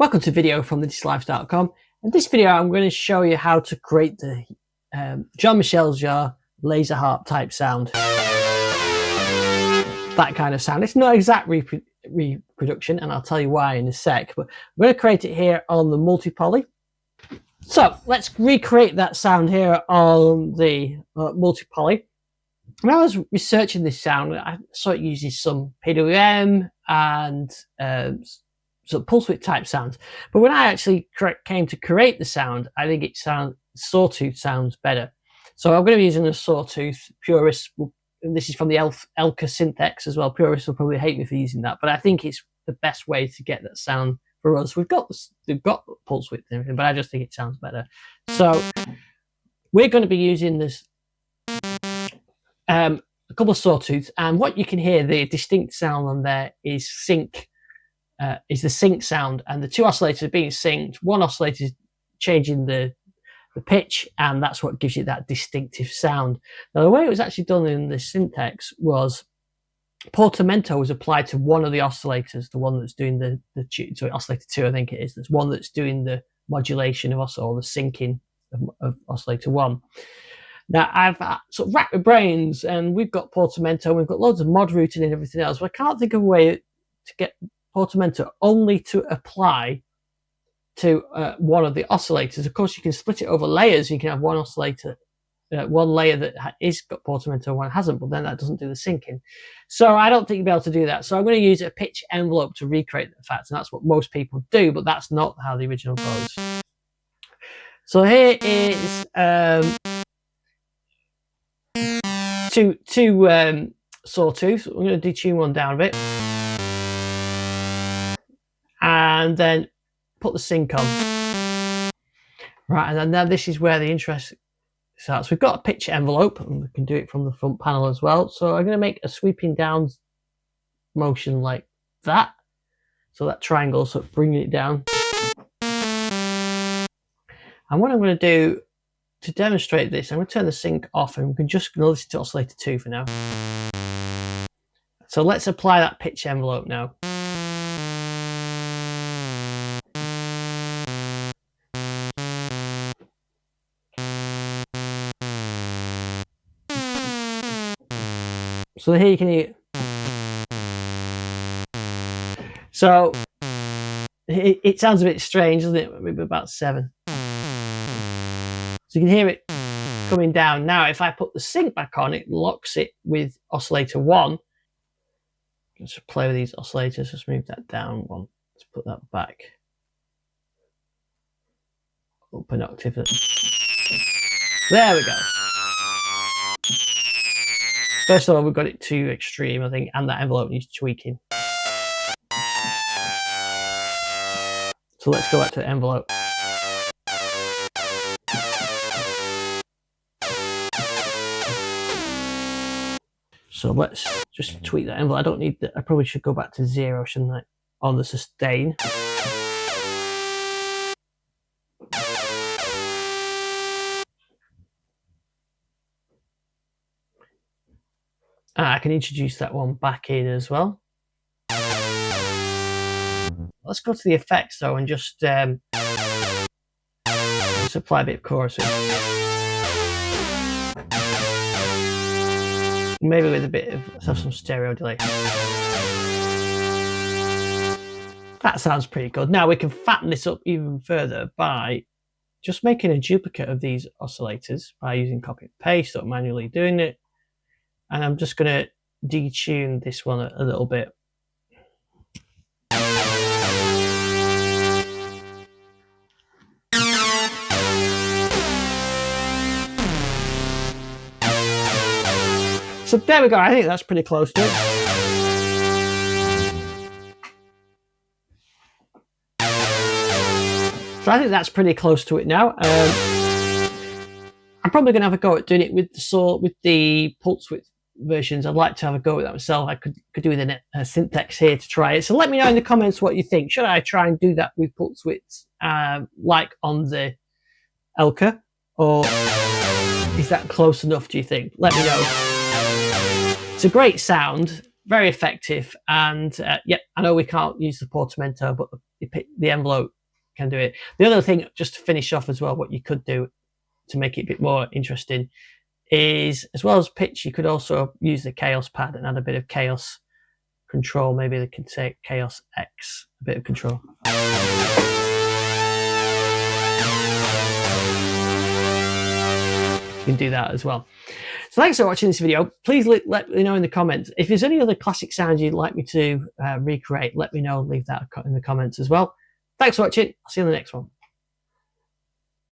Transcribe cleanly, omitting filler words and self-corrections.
Welcome to a video from thedigitallife.com. In this video I'm going to show you how to create the Jean-Michel Jarre Laser Harp type sound. That kind of sound. It's not exact reproduction, and I'll tell you why in a sec, but we're going to create it here on the multi-poly. So let's recreate that sound here on the multi-poly. When I was researching this sound, I saw it uses some PWM and sort of pulse width type sounds. But when I actually came to create the sound, I think it sawtooth sounds better. So I'm going to be using a sawtooth. Purists will, and this is from the Elka Synthex as well. Purists will probably hate me for using that, but I think it's the best way to get that sound for us. We've got pulse width and everything, but I just think it sounds better. So we're going to be using this a couple of sawtooths, and what you can hear, the distinct sound on there is sync. Is the sync sound, and the two oscillators are being synced. One oscillator is changing the pitch, and that's what gives you that distinctive sound. Now, the way it was actually done in the Synthex was portamento was applied to one of the oscillators, the one that's doing the oscillator 2, I think it is. There's one that's doing the modulation of or the syncing of oscillator 1. Now, I've sort of racked my brains, and we've got portamento, we've got loads of mod routing and everything else, but I can't think of a way to get portamento only to apply to one of the oscillators. Of course, you can split it over layers. You can have one oscillator, one layer that is got portamento, one hasn't, but then that doesn't do the syncing. So I don't think you'll be able to do that. So I'm going to use a pitch envelope to recreate the fact, and that's what most people do, but that's not how the original goes. So here is two sawtooths. I'm going to detune one down a bit, and then put the sync on. Right, and then now this is where the interest starts. We've got a pitch envelope, and we can do it from the front panel as well. So I'm going to make a sweeping down motion like that. So that triangle, so bringing it down. And what I'm going to do to demonstrate this, I'm going to turn the sync off, and we can just listen to oscillator 2 for now. So let's apply that pitch envelope now. So here you can hear. So it sounds a bit strange, doesn't it? Maybe about 7. So you can hear it coming down. Now, if I put the sync back on, it locks it with oscillator 1. Let's play with these oscillators. Let's move that down one. Let's put that back. Up an octave. There we go. First of all, we've got it too extreme, I think, and that envelope needs tweaking. So let's go back to the envelope. So let's just tweak that envelope. I don't need that. I probably should go back to 0, shouldn't I? On the sustain. I can introduce that one back in as well. Let's go to the effects though, and just apply a bit of chorus. Maybe with a bit of, let's have some stereo delay. That sounds pretty good. Now we can fatten this up even further by just making a duplicate of these oscillators by using copy and paste or manually doing it. And I'm just going to detune this one a little bit. So there we go. I think that's pretty close to it. So I think that's pretty close to it now. I'm probably going to have a go at doing it with the pulse width versions. I'd like to have a go at that myself. I could do with a Synthex here to try it. So let me know in the comments what you think. Should I try and do that with pulse widths like on the Elka, or is that close enough, do you think? Let me know. It's a great sound, very effective, and yeah, I know we can't use the portamento, but the envelope can do it. The other thing, just to finish off as well, what you could do to make it a bit more interesting is, as well as pitch, you could also use the KAOSS pad and add a bit of KAOSS control. Maybe they can say KAOSS X, a bit of control. You can do that as well. So thanks for watching this video. Please let me know in the comments. If there's any other classic sounds you'd like me to recreate, let me know. Leave that in the comments as well. Thanks for watching. I'll see you in the next one.